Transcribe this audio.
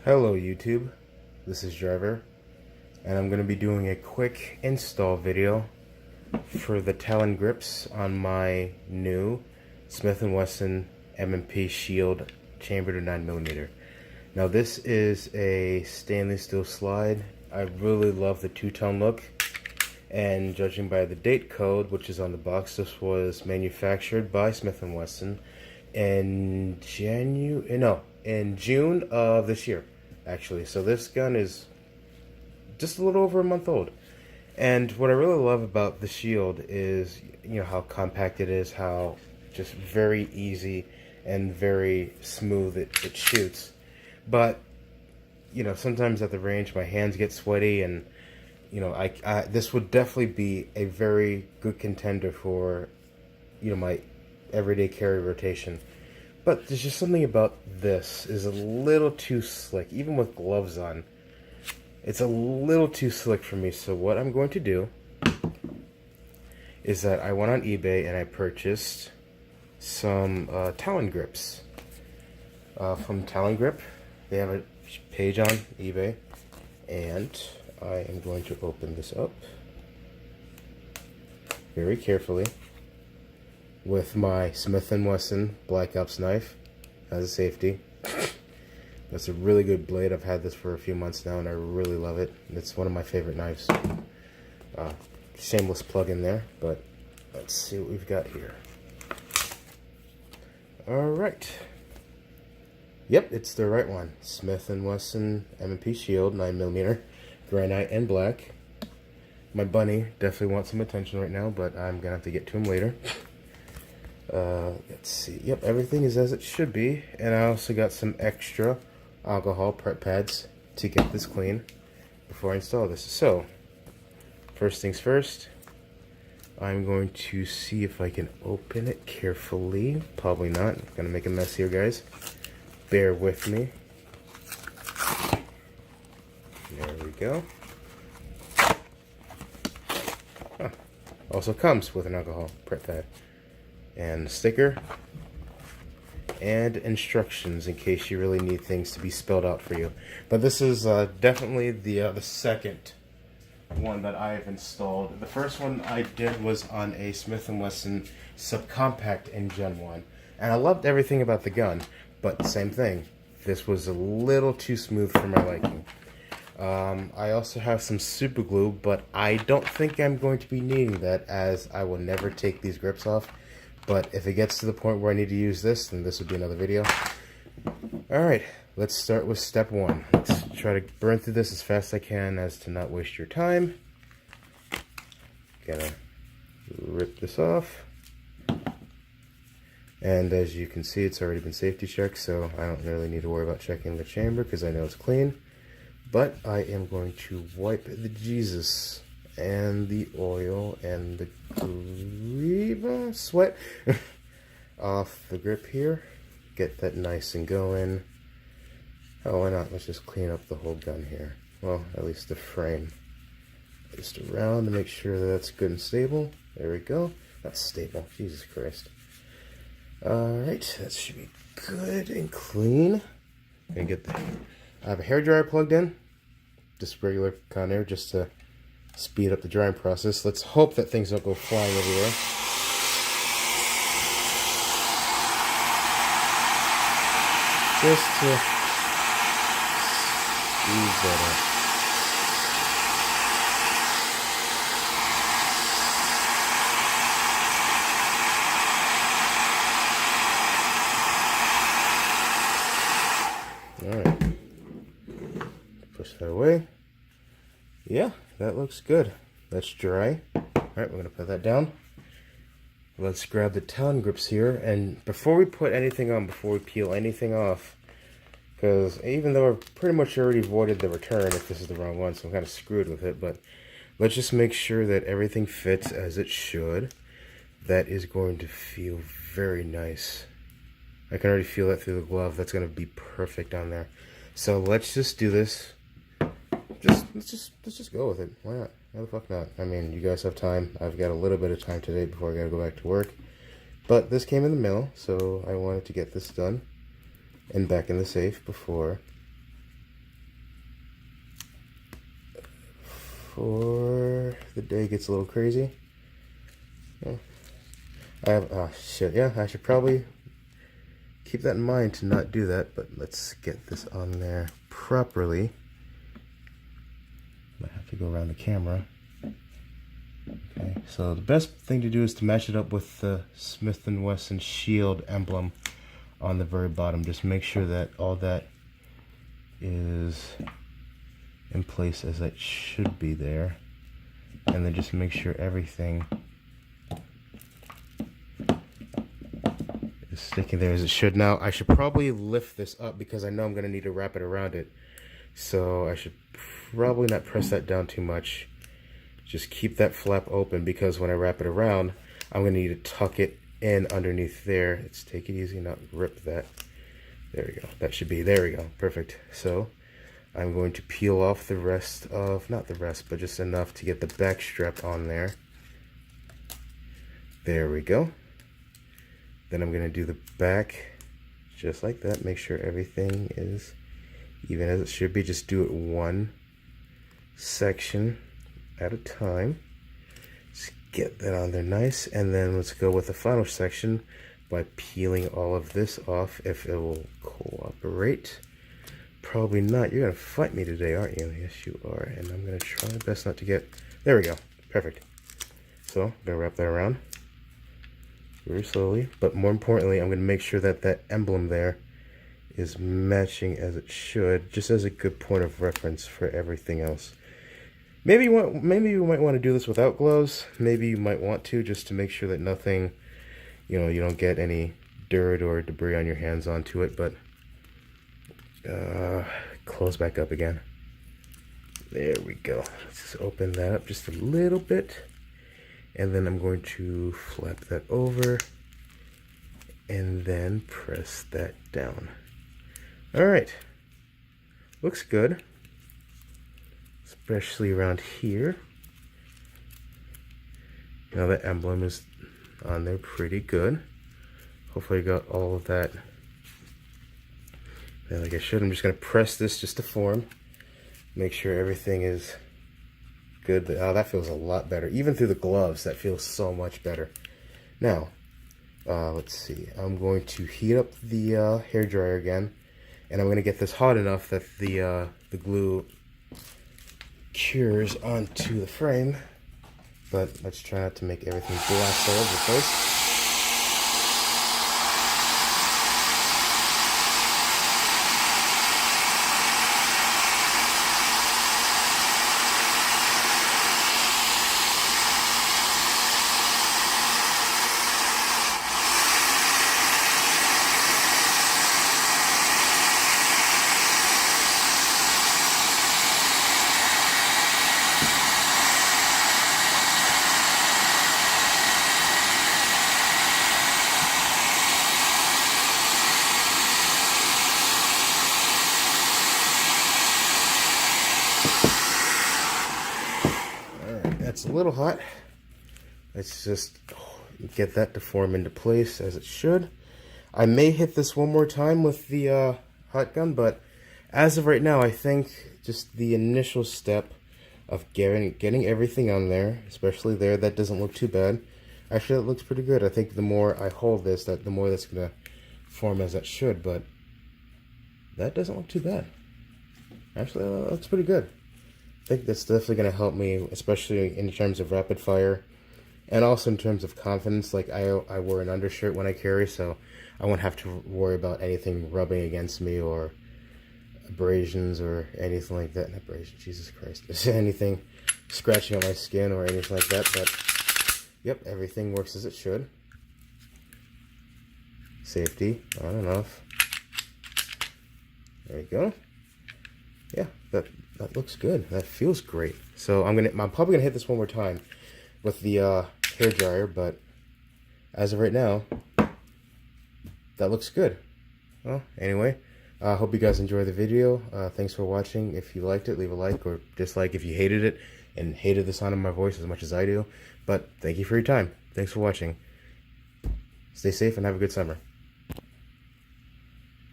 Hello YouTube, this is Driver, and I'm going to be doing a quick install video for the Talon grips on my new Smith & Wesson M&P Shield chambered to 9mm. Now this is a stainless steel slide. I really love the two-tone look, and judging by the date code, which is on the box, this was manufactured by Smith & Wesson in June of this year, actually. So this gun is just a little over a month old. And what I really love about the Shield is, how compact it is, how just very easy and very smooth it shoots. But, sometimes at the range my hands get sweaty, and, this would definitely be a very good contender for, my everyday carry rotation. But there's just something about this is a little too slick, even with gloves on. It's a little too slick for me. So what I'm going to do is that I went on eBay and I purchased some Talon grips from Talon Grip. They have a page on eBay, and I am going to open this up very carefully with my Smith & Wesson Black Ops knife as a safety. That's a really good blade. I've had this for a few months now and I really love it. It's one of my favorite knives. Shameless plug in there, but let's see what we've got here. Alright. Yep, it's the right one. Smith & Wesson M&P Shield 9mm, granite and black. My bunny definitely wants some attention right now, but I'm gonna have to get to him later. Let's see. Yep, everything is as it should be. And I also got some extra alcohol prep pads to get this clean before I install this. So, first things first, I'm going to see if I can open it carefully. Probably not. I'm gonna make a mess here, guys. Bear with me. There we go. Huh. Also comes with an alcohol prep pad and a sticker and instructions in case you really need things to be spelled out for you. But this is definitely the second one that I have installed. The first one I did was on a Smith & Wesson subcompact in Gen 1, and I loved everything about the gun, but same thing, this was a little too smooth for my liking. I also have some super glue, but I don't think I'm going to be needing that, as I will never take these grips off. But if it gets to the point where I need to use this, then this would be another video. Alright, let's start with step one. Let's try to burn through this as fast as I can as to not waste your time. Gonna rip this off. And as you can see, it's already been safety checked, so I don't really need to worry about checking the chamber because I know it's clean. But I am going to wipe the Jesus and the oil and the sweat off the grip here. Get that nice and going. Oh, why not? Let's just clean up the whole gun here. Well, at least the frame. Just around to make sure that that's good and stable. There we go. That's stable. Jesus Christ. Alright, that should be good and clean. Gonna get I have a hairdryer plugged in. Just regular Conair, just to speed up the drying process. Let's hope that things don't go flying everywhere. Just to squeeze that up. Alright. Push that away. Yeah, that looks good. That's dry. Alright, we're going to put that down. Let's grab the Talon grips here, and before we put anything on, before we peel anything off, because even though I've pretty much already avoided the return if this is the wrong one, so I'm kind of screwed with it, but let's just make sure that everything fits as it should. That is going to feel very nice. I can already feel that through the glove. That's going to be perfect on there. So let's just do this. Let's just go with it. Why not? Why the fuck not? I mean, you guys have time. I've got a little bit of time today before I gotta go back to work. But this came in the mail, so I wanted to get this done and back in the safe before before the day gets a little crazy. I have, oh shit, yeah, I should probably keep that in mind to not do that, but let's get this on there properly. Might have to go around the camera. Okay, so the best thing to do is to match it up with the Smith & Wesson shield emblem on the very bottom. Just make sure that all that is in place as it should be there, and then just make sure everything is sticking there as it should. Now I should probably lift this up because I know I'm going to need to wrap it around it, so I should probably not press that down too much. Just keep that flap open, because when I wrap it around, I'm going to need to tuck it in underneath there. Let's take it easy, not rip that. There we go. That should be, there we go. Perfect. So I'm going to peel off the rest of, not the rest, but just enough to get the back strap on there. There we go. Then I'm going to do the back just like that. Make sure everything is even as it should be. Just do it one section at a time. Just get that on there nice, and then let's go with the final section by peeling all of this off, if it will cooperate. Probably not. You're gonna fight me today, aren't you? Yes, you are. And I'm gonna try my best not to get, there we go, perfect. So I'm gonna wrap that around very slowly, but more importantly, I'm gonna make sure that that emblem there is matching as it should, just as a good point of reference for everything else. Maybe you might want to do this without gloves. Maybe you might want to, just to make sure that nothing, you know, you don't get any dirt or debris on your hands onto it. But close back up again. There we go. Let's just open that up just a little bit, and then I'm going to flap that over and then press that down. All right, looks good. Especially around here. Now the emblem is on there pretty good. Hopefully I got all of that there like I should. I'm just going to press this just to form. Make sure everything is good. Oh, that feels a lot better. Even through the gloves, that feels so much better. Now, let's see. I'm going to heat up the hair dryer again, and I'm going to get this hot enough that the glue cures onto the frame, but let's try not to make everything blast all over the place. It's a little hot. Let's just get that to form into place as it should. I may hit this one more time with the hot gun, but as of right now, I think just the initial step of getting everything on there, especially there, that doesn't look too bad. Actually, that looks pretty good. I think the more I hold this, the more that's going to form as it should, but that doesn't look too bad. Actually, that looks pretty good. I think that's definitely going to help me, especially in terms of rapid fire, and also in terms of confidence. Like I wear an undershirt when I carry, so I won't have to worry about anything rubbing against me or abrasions or anything like that. Not abrasion, Jesus Christ. Is anything scratching on my skin or anything like that? But yep, everything works as it should. Safety on and off. There you go. Yeah, that looks good. That feels great. So I'm probably gonna hit this one more time with the hair dryer, but as of right now, that looks good. Well, anyway, I hope you guys enjoyed the video. Thanks for watching. If you liked it, leave a like or dislike if you hated it and hated the sound of my voice as much as I do. But thank you for your time. Thanks for watching. Stay safe and have a good summer.